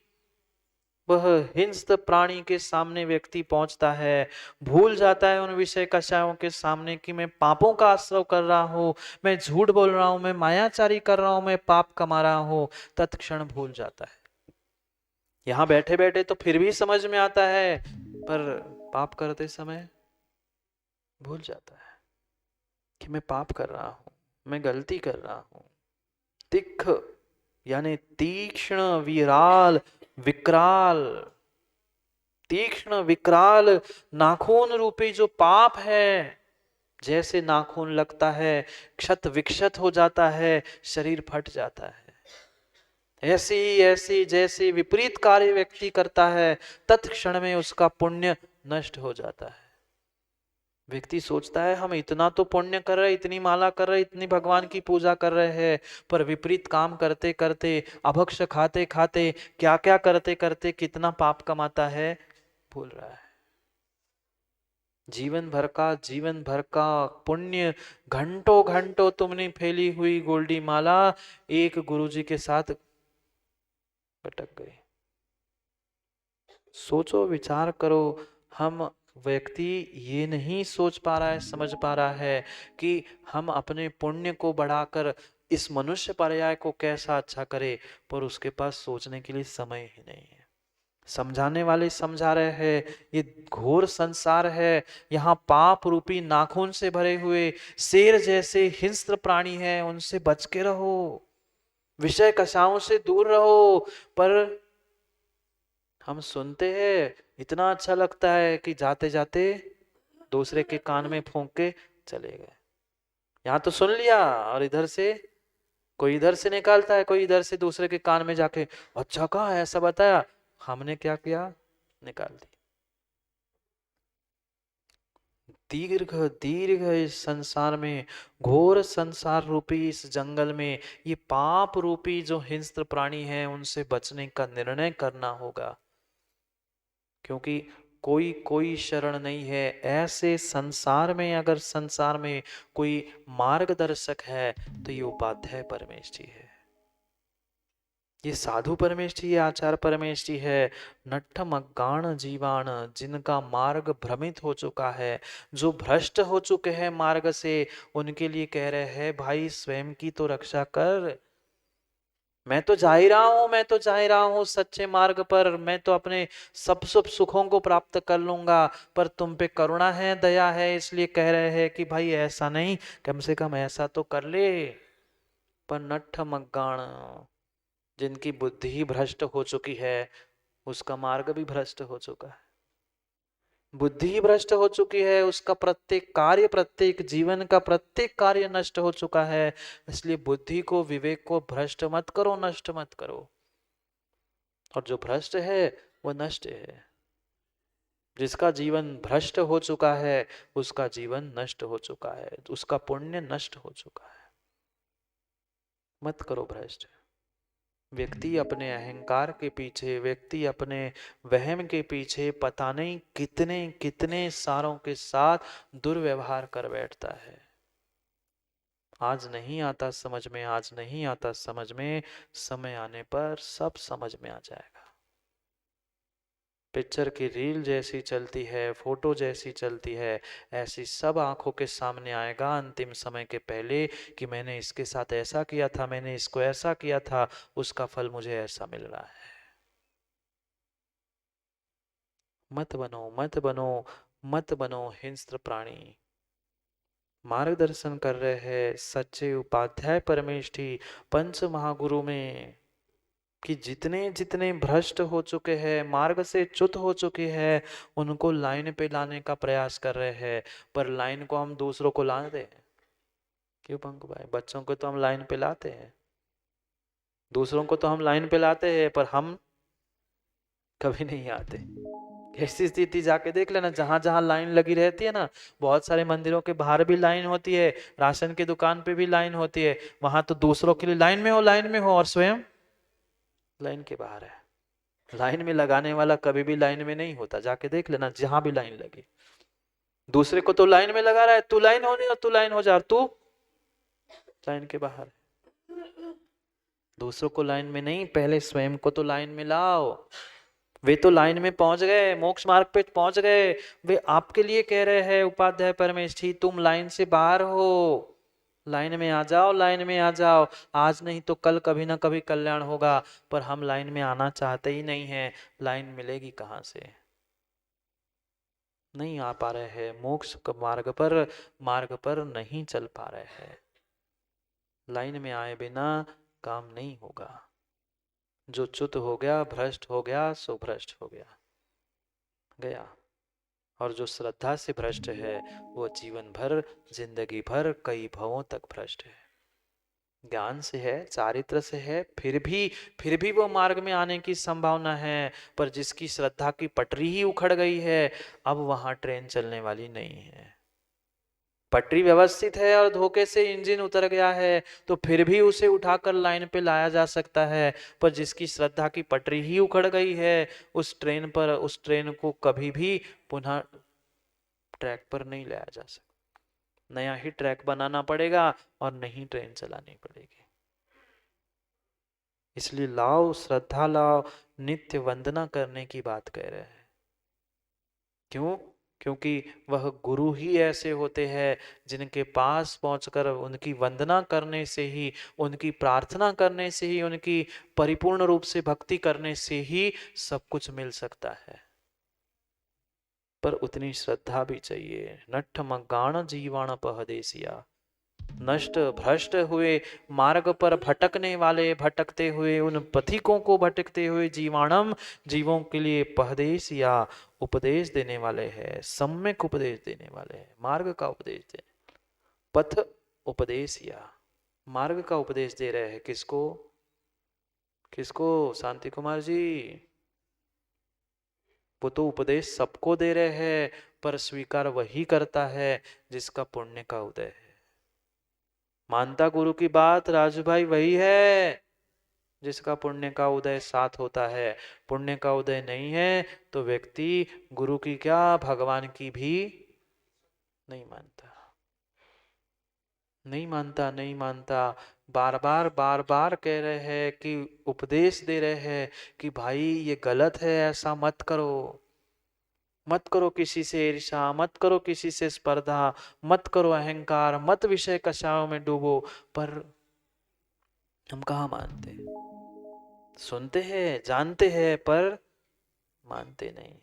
वह हिंस्र प्राणी के सामने व्यक्ति पहुंचता है, भूल जाता है उन विषय कषायों के सामने कि मैं पापों का आश्रय कर रहा हूं, मैं झूठ बोल रहा हूं, मैं मायाचारी कर रहा हूं, मैं पाप कमा रहा हूं, तत्क्षण भूल जाता है। यहां बैठे बैठे तो फिर भी समझ में आता है, पर पाप करते समय भूल जाता है। कि मैं पाप कर रहा हूं, मैं गलती कर रहा हूं। तिख यानी तीक्ष्ण, विराल, विकराल, तीक्ष्ण विकराल नाखून रूपी जो पाप है, जैसे नाखून लगता है क्षत विक्षत हो जाता है, शरीर फट जाता है। ऐसी ऐसी जैसे विपरीत कार्य व्यक्ति करता है, तत्क्षण में उसका पुण्य नष्ट हो जाता है। व्यक्ति सोचता है हम इतना तो पुण्य कर रहे, इतनी माला कर रहे, इतनी भगवान की पूजा कर रहे हैं, पर विपरीत काम करते करते, अभक्ष खाते खाते, क्या क्या करते करते कितना पाप कमाता है भूल रहा है। जीवन भर का पुण्य, घंटों घंटों तुमने फैली हुई गोल्डी माला एक गुरुजी के साथ भटक गई। सोचो, विचार करो। हम व्यक्ति ये नहीं सोच पा रहा है, समझ पा रहा है कि हम अपने पुण्य को बढ़ाकर इस मनुष्य पर्याय को कैसा अच्छा करे, पर उसके पास सोचने के लिए समय ही नहीं है। समझाने वाले समझा रहे हैं, ये घोर संसार है, यहाँ पाप रूपी नाखून से भरे हुए शेर जैसे हिंस्र प्राणी है, उनसे बच के रहो, विषय कषायों से दूर रहो। पर हम सुनते हैं, इतना अच्छा लगता है कि जाते जाते दूसरे के कान में फूंक के चले गए। यहाँ तो सुन लिया, और इधर से कोई इधर से निकालता है, कोई इधर से दूसरे के कान में जाके अच्छा कहा, ऐसा बताया, हमने क्या किया, निकाल दी। दीर्घ दीर्घ इस संसार में, घोर संसार रूपी इस जंगल में, ये पाप रूपी जो हिंस्र प्राणी है, उनसे बचने का निर्णय करना होगा। क्योंकि कोई कोई शरण नहीं है ऐसे संसार में। अगर संसार में कोई मार्गदर्शक है तो ये उपाध्याय परमेश जी है, ये साधु परमेश जी, ये आचार्य परमेश जी है। नट्ठ मग्गाण जीवाण, जिनका मार्ग भ्रमित हो चुका है, जो भ्रष्ट हो चुके हैं मार्ग से, उनके लिए कह रहे हैं भाई स्वयं की तो रक्षा कर। मैं तो जा ही रहा हूं, मैं तो जा ही रहा हूं सच्चे मार्ग पर, मैं तो अपने सब सुख सुखों को प्राप्त कर लूंगा, पर तुम पे करुणा है, दया है, इसलिए कह रहे हैं कि भाई ऐसा नहीं, कम से कम ऐसा तो कर ले। पर नट्ठ मग्गाण, जिनकी बुद्धि ही भ्रष्ट हो चुकी है, उसका मार्ग भी भ्रष्ट हो चुका है। बुद्धि ही भ्रष्ट हो चुकी है, उसका प्रत्येक कार्य, प्रत्येक जीवन का प्रत्येक कार्य नष्ट हो चुका है। इसलिए बुद्धि को, विवेक को भ्रष्ट मत करो, नष्ट मत करो। और जो भ्रष्ट है वो नष्ट है। जिसका जीवन भ्रष्ट हो चुका है उसका जीवन नष्ट हो चुका है, उसका पुण्य नष्ट हो चुका है। मत करो भ्रष्ट। व्यक्ति अपने अहंकार के पीछे, व्यक्ति अपने वहम के पीछे पता नहीं कितने कितने सारों के साथ दुर्व्यवहार कर बैठता है। आज नहीं आता समझ में, आज नहीं आता समझ में, समय आने पर सब समझ में आ जाएगा। पिक्चर की रील जैसी चलती है, फोटो जैसी चलती है, ऐसी सब आंखों के सामने आएगा अंतिम समय के पहले कि मैंने इसके साथ ऐसा किया था, मैंने इसको ऐसा किया था, उसका फल मुझे ऐसा मिल रहा है। मत बनो, मत बनो, मत बनो हिंस्र प्राणी। मार्गदर्शन कर रहे हैं सच्चे उपाध्याय परमेश जी पंच महागुरु में, कि जितने जितने भ्रष्ट हो चुके हैं, मार्ग से च्युत हो चुके हैं, उनको लाइन पे लाने का प्रयास कर रहे हैं। पर लाइन को हम दूसरों को लाते हैं क्यों पंकु भाई? बच्चों को तो हम लाइन पे लाते हैं, दूसरों को तो हम लाइन पे लाते हैं, पर हम कभी नहीं आते। ऐसी स्थिति जाके देख लेना, जहां जहां लाइन लगी रहती है ना, बहुत सारे मंदिरों के बाहर भी लाइन होती है, राशन की दुकान पे भी लाइन होती है, वहां तो दूसरों के लिए लाइन में हो, लाइन में हो, और स्वयं लाइन के बाहर है। लाइन में लगाने वाला कभी भी लाइन में नहीं होता, जाके देख लेना जहां भी लाइन लगी। दूसरे को तो लाइन में लगा रहा है, तू लाइन होने और तू लाइन हो जा, तू लाइन के बाहर। दूसरों को लाइन में नहीं, पहले स्वयं को तो लाइन में लाओ। वे तो लाइन में पहुंच गए, मोक्ष मार्ग पे पहुंच गए, वे आपके लिए कह रहे हैं उपाध्याय परमेश जी, तुम लाइन से बाहर हो, लाइन में आ जाओ, लाइन में आ जाओ। आज नहीं तो कल कभी ना कभी कल्याण होगा, पर हम लाइन में आना चाहते ही नहीं है। लाइन मिलेगी कहां से? नहीं आ पा रहे हैं, मोक्ष के मार्ग पर नहीं चल पा रहे हैं। लाइन में आए बिना काम नहीं होगा। जो च्युत हो गया, भ्रष्ट हो गया, सो भ्रष्ट हो गया, गया। और जो श्रद्धा से भ्रष्ट है वो जीवन भर, जिंदगी भर, कई भवों तक भ्रष्ट है। ज्ञान से है, चारित्र से है, फिर भी वो मार्ग में आने की संभावना है, पर जिसकी श्रद्धा की पटरी ही उखड़ गई है, अब वहां ट्रेन चलने वाली नहीं है। पटरी व्यवस्थित है और धोखे से इंजन उतर गया है तो फिर भी उसे उठाकर लाइन पे लाया जा सकता है, पर जिसकी श्रद्धा की पटरी ही उखड़ गई है, उस ट्रेन को कभी भी पुनः ट्रैक पर नहीं लाया जा सकता। नया ही ट्रैक बनाना पड़ेगा और नई ट्रेन चलानी पड़ेगी। इसलिए लाओ, श्रद्धा लाओ, नित्य वंदना करने की बात कह रहे हैं। क्यों? क्योंकि वह गुरु ही ऐसे होते हैं जिनके पास पहुंचकर उनकी वंदना करने से ही, उनकी प्रार्थना करने से ही, उनकी परिपूर्ण रूप से भक्ति करने से ही सब कुछ मिल सकता है। पर उतनी श्रद्धा भी चाहिए। नट्ठ मगाण जीवाण पहदेसिया, नष्ट भ्रष्ट हुए मार्ग पर भटकने वाले, भटकते हुए उन पथिकों को, भटकते हुए जीवाणम, जीवों के लिए पहदेश या उपदेश देने वाले हैं, सम्यक उपदेश देने वाले हैं, मार्ग का उपदेश दे, पथ उपदेश या मार्ग का उपदेश दे रहे हैं। किसको? किसको शांति कुमार जी? वो तो उपदेश सबको दे रहे हैं, पर स्वीकार वही करता है जिसका पुण्य का उदय है। मानता गुरु की बात राजू भाई वही है जिसका पुण्य का उदय साथ होता है। पुण्य का उदय नहीं है तो व्यक्ति गुरु की क्या, भगवान की भी नहीं मानता, नहीं मानता, नहीं मानता। बार बार कह रहे हैं कि उपदेश दे रहे हैं कि भाई ये गलत है, ऐसा मत करो, मत करो किसी से ईर्ष्या, मत करो किसी से स्पर्धा, मत करो अहंकार, मत विषय कषायों में डूबो। पर हम कहाँ मानते? सुनते हैं, जानते हैं, पर मानते नहीं।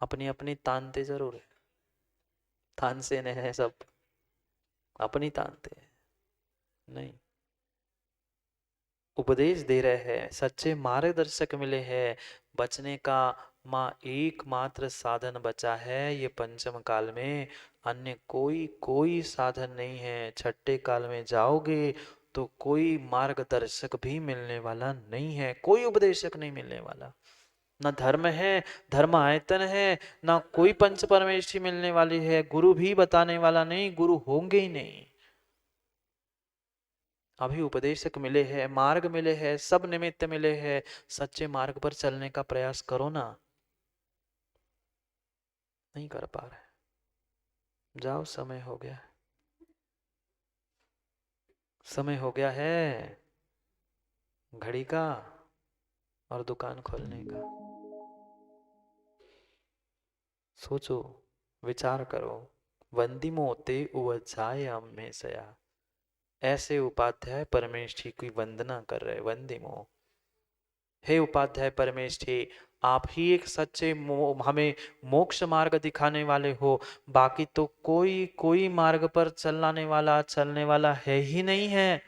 अपनी अपनी तानते जरूर है, तान से नहीं है सब, अपनी तानते हैं नहीं। उपदेश दे रहे हैं, सच्चे मार्गदर्शक मिले हैं। बचने का माँ एकमात्र साधन बचा है ये पंचम काल में, अन्य कोई साधन नहीं है। छठे काल में जाओगे तो कोई मार्गदर्शक भी मिलने वाला नहीं है, कोई उपदेशक नहीं मिलने वाला। ना धर्म है, धर्म आयतन है, ना कोई पंच परमेष्ठी मिलने वाली है, गुरु भी बताने वाला नहीं, गुरु होंगे ही नहीं। अभी उपदेशक मिले हैं, मार्ग मिले हैं, सब निमित्त मिले हैं, सच्चे मार्ग पर चलने का प्रयास करो ना। नहीं कर पा रहे। जाओ, समय हो गया, समय हो गया है घड़ी का और दुकान खोलने का। सोचो, विचार करो। वंदिमो ते उवजाय अम्मे सया, ऐसे उपाध्याय परमेष्ठी की वंदना कर रहे। वंदिमो, हे उपाध्याय परमेष्ठी, आप ही एक सच्चे हमें मोक्ष मार्ग दिखाने वाले हो। बाकी तो कोई मार्ग पर चलने वाला है ही नहीं है।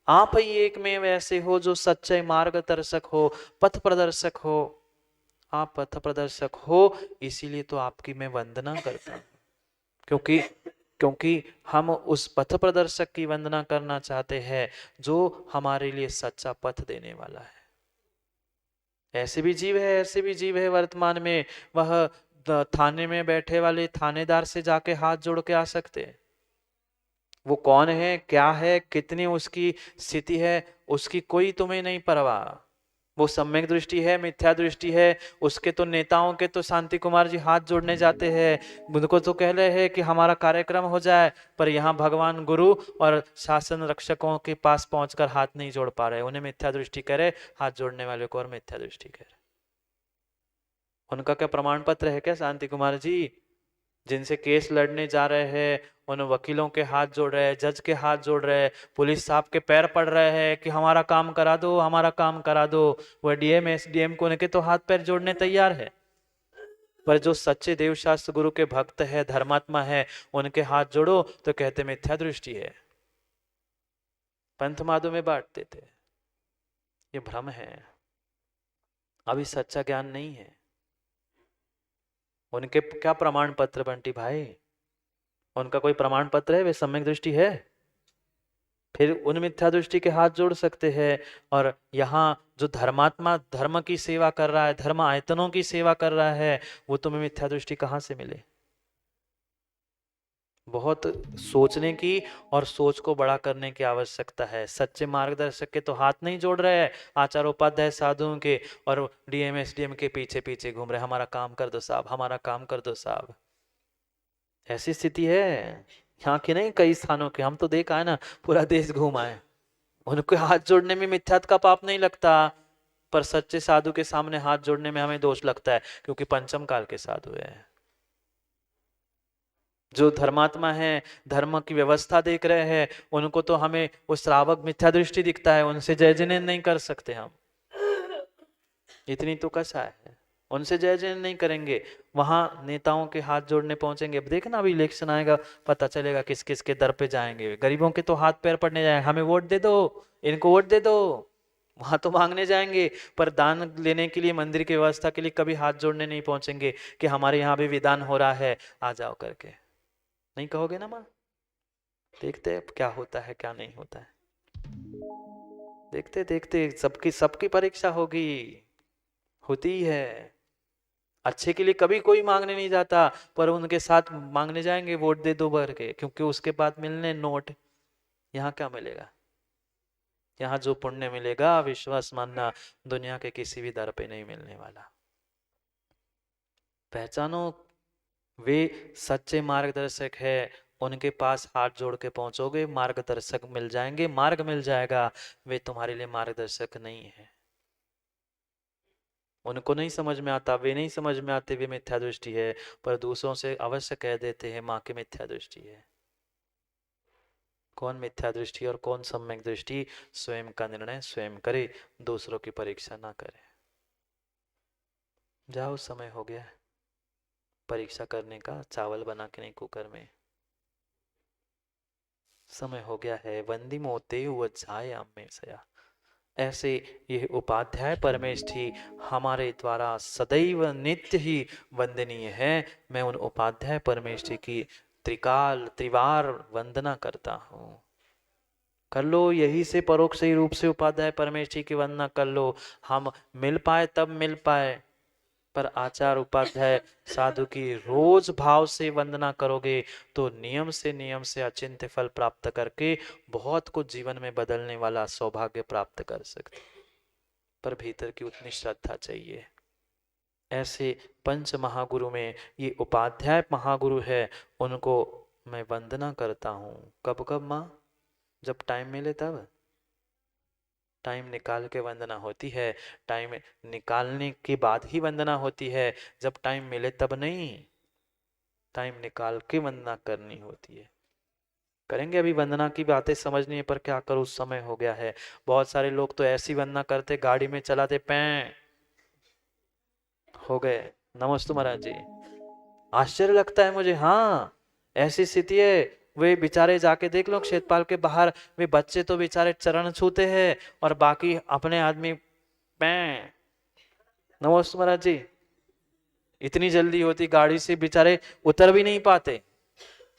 आप ही एक में वैसे हो जो सच्चे मार्गदर्शक हो, पथ प्रदर्शक हो। आप पथ प्रदर्शक हो, इसीलिए तो आपकी मैं वंदना करता हूँ। क्योंकि क्योंकि हम उस पथ प्रदर्शक की वंदना करना चाहते हैं जो हमारे लिए सच्चा पथ देने वाला है। ऐसे भी जीव है, ऐसे भी जीव है वर्तमान में, वह थाने में बैठे वाले थानेदार से जाके हाथ जोड़ के आ सकते हैं। वो कौन है, क्या है, कितनी उसकी स्थिति है, उसकी कोई तुम्हें नहीं परवाह। वो सम्यक दृष्टि है, मिथ्या दृष्टि है, उसके तो नेताओं के तो शांति कुमार जी हाथ जोड़ने जाते हैं, उनको तो कह रहे हैं कि हमारा कार्यक्रम हो जाए, पर यहाँ भगवान गुरु और शासन रक्षकों के पास पहुंचकर हाथ नहीं जोड़ पा रहे। उन्हें मिथ्या दृष्टि कह रहे, हाथ जोड़ने वाले को और मिथ्या दृष्टि कह रहे। उनका क्या प्रमाण पत्र है क्या शांति कुमार जी? जिनसे केस लड़ने जा रहे हैं उन वकीलों के हाथ जोड़ रहे हैं, जज के हाथ जोड़ रहे हैं, पुलिस साहब के पैर पड़ रहे हैं कि हमारा काम करा दो, हमारा काम करा दो। वह डीएम एसडीएम को उनके तो हाथ पैर जोड़ने तैयार है। पर जो सच्चे देवशास्त्र गुरु के भक्त है, धर्मात्मा है, उनके हाथ जोड़ो तो कहते मिथ्या दृष्टि है, पंथ माधो में बांट देते। ये भ्रम है, अभी सच्चा ज्ञान नहीं है। उनके क्या प्रमाण पत्र बंटी भाई, उनका कोई प्रमाण पत्र है? वे सम्यक दृष्टि है? फिर उन मिथ्या दृष्टि के हाथ जोड़ सकते हैं। और यहाँ जो धर्मात्मा धर्म की सेवा कर रहा है, धर्म आयतनों की सेवा कर रहा है, वो तुम्हें मिथ्या दृष्टि कहाँ से मिले? बहुत सोचने की और सोच को बड़ा करने की आवश्यकता है। सच्चे मार्गदर्शक के तो हाथ नहीं जोड़ रहे हैं आचार उपाध्याय साधुओं के, और डीएम एसडीएम के पीछे पीछे घूम रहे, हमारा काम कर दो साहब, हमारा काम कर दो साहब। ऐसी स्थिति है यहाँ की नहीं, कई स्थानों की, हम तो देखा है ना, पूरा देश घूमा है। उनको हाथ जोड़ने में मिथ्यात का पाप नहीं लगता, पर सच्चे साधु के सामने हाथ जोड़ने में हमें दोष लगता है, क्योंकि पंचम काल के साधु है। जो धर्मात्मा है, धर्म की व्यवस्था देख रहे हैं, उनको तो हमें वो श्रावक मिथ्या दृष्टि दिखता है, उनसे जय जिनेन नहीं कर सकते हम। इतनी तो कसा है, उनसे जय जिनेन नहीं करेंगे। वहां नेताओं के हाथ जोड़ने पहुंचेंगे। अब देखना, अभी इलेक्शन आएगा, पता चलेगा किस किस के दर पे जाएंगे। गरीबों के तो हाथ पैर पड़ने जाएंगे, हमें वोट दे दो, इनको वोट दे दो, वहां तो मांगने जाएंगे। पर दान लेने के लिए, मंदिर की व्यवस्था के लिए कभी हाथ जोड़ने नहीं पहुंचेंगे कि हमारे यहाँ भी विधान हो रहा है, आ जाओ करके। नहीं कहोगे ना माँ? देखते हैं क्या होता है क्या नहीं होता है, देखते देखते सबकी सबकी परीक्षा होगी, होती है। अच्छे के लिए कभी कोई मांगने नहीं जाता, पर उनके साथ मांगने जाएंगे वोट दे दो भर के, क्योंकि उसके बाद मिलने नोट। यहाँ क्या मिलेगा? यहाँ जो पुण्य मिलेगा, विश्वास मानना, दुनिया के किसी भी दर पे नहीं मिलने वाला। पहचानो, वे सच्चे मार्गदर्शक है, उनके पास हाथ जोड़ के पहुंचोगे, मार्गदर्शक मिल जाएंगे, मार्ग मिल जाएगा। वे तुम्हारे लिए मार्गदर्शक नहीं है। उनको नहीं समझ में आता, वे नहीं समझ में आते, वे मिथ्या दृष्टि है, पर दूसरों से अवश्य कह देते हैं माँ की मिथ्या दृष्टि है। कौन मिथ्या दृष्टि और कौन सम्यक दृष्टि, स्वयं का निर्णय स्वयं करे, दूसरों की परीक्षा ना करे। जाओ, समय हो गया परीक्षा करने का, चावल बना के नहीं कुकर में, समय हो गया है। वंदी मोते वज्जायाम में सया। ऐसे यह उपाध्याय परमेष्ठी हमारे द्वारा सदैव नित्य ही वंदनीय है। मैं उन उपाध्याय परमेष्ठी की त्रिवार वंदना करता हूँ। कर लो, यही से परोक्ष रूप से उपाध्याय परमेष्ठी की वंदना कर लो। हम मिल पाए तब मिल पाए, पर आचार उपाध्याय साधु की रोज भाव से वंदना करोगे तो नियम से अचिंत्य फल प्राप्त करके बहुत कुछ जीवन में बदलने वाला सौभाग्य प्राप्त कर सकते, पर भीतर की उतनी श्रद्धा चाहिए। ऐसे पंच महागुरु में ये उपाध्याय महागुरु है, उनको मैं वंदना करता हूँ। कब कब माँ? जब टाइम मिले तब। टाइम निकाल के वंदना होती है, टाइम निकालने के बाद ही वंदना होती है, जब टाइम मिले तब नहीं। टाइम निकाल के वंदना करनी होती है। करेंगे, अभी वंदना की बातें समझनी है, पर क्या करूं, समय हो गया है। बहुत सारे लोग तो ऐसी वंदना करते, गाड़ी में चलाते, पैं हो गए। नमस्ते महाराज जी। आश्चर्य लगता है मुझे, हाँ ऐसी स्थिति है। वे बेचारे जाके देख लो क्षेत्रपाल के बाहर, वे बच्चे तो बेचारे चरण छूते हैं और बाकी अपने आदमी पैं। नमस्ते महाराज जी। इतनी जल्दी होती, गाड़ी से बेचारे उतर भी नहीं पाते,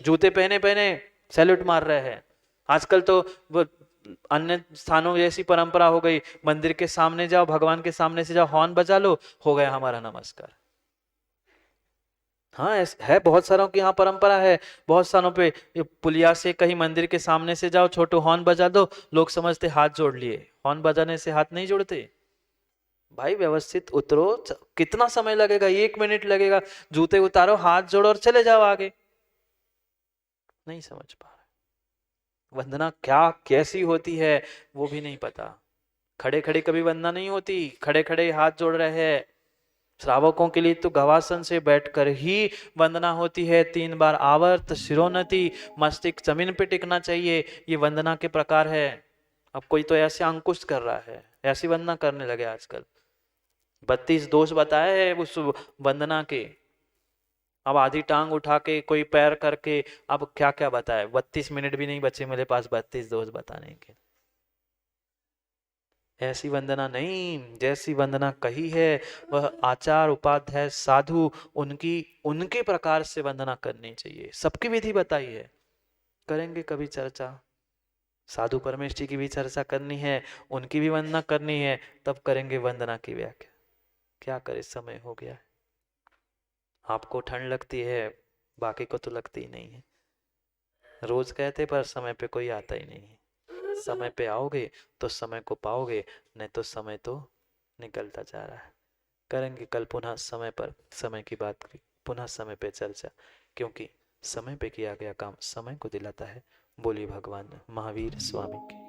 जूते पहने पहने सैल्यूट मार रहे हैं। आजकल तो वो अन्य स्थानों जैसी परंपरा हो गई, मंदिर के सामने जाओ, भगवान के सामने से जाओ, हॉर्न बजा लो, हो गया हमारा नमस्कार। हाँ है, बहुत सारों की यहाँ परंपरा है। बहुत सारों पे पुलिया से कहीं मंदिर के सामने से जाओ, छोटू हॉर्न बजा दो, लोग समझते हाथ जोड़ लिए। हॉर्न बजाने से हाथ नहीं जोड़ते भाई, व्यवस्थित उतरो। कितना समय लगेगा? 1 मिनट लगेगा। जूते उतारो, हाथ जोड़ो और चले जाओ आगे। नहीं समझ पा रहे, वंदना क्या कैसी होती है वो भी नहीं पता। खड़े खड़े कभी वंदना नहीं होती, खड़े खड़े हाथ जोड़ रहे हैं। श्रावकों के लिए तो गवासन से बैठकर ही वंदना होती है। 3 बार आवर्त, शिरोन्नति, मस्तिष्क जमीन पे टिकना चाहिए, ये वंदना के प्रकार है। अब कोई तो ऐसे अंकुश कर रहा है, ऐसी वंदना करने लगे आजकल। 32 दोष बताए हैं उस वंदना के। अब आधी टांग उठा के कोई पैर करके अब क्या क्या बताए, 32 मिनट भी नहीं बचे मेरे पास 32 दोष बताने के। ऐसी वंदना नहीं, जैसी वंदना कही है वह आचार उपाध्याय साधु उनकी उनके प्रकार से वंदना करनी चाहिए। सबकी विधि बताई है, करेंगे कभी चर्चा। साधु परमेश जी की भी चर्चा करनी है, उनकी भी वंदना करनी है, तब करेंगे वंदना की व्याख्या। क्या करे, समय हो गया है। आपको ठंड लगती है, बाकी को तो लगती ही नहीं है। रोज कहते पर समय पे कोई आता ही नहीं है। समय पे आओगे तो समय को पाओगे, नहीं तो समय तो निकलता जा रहा है। करेंगे कल पुनः समय पर समय की बात की, पुनः समय पे चर्चा, क्योंकि समय पे किया गया काम समय को दिलाता है। बोलिए भगवान महावीर स्वामी की।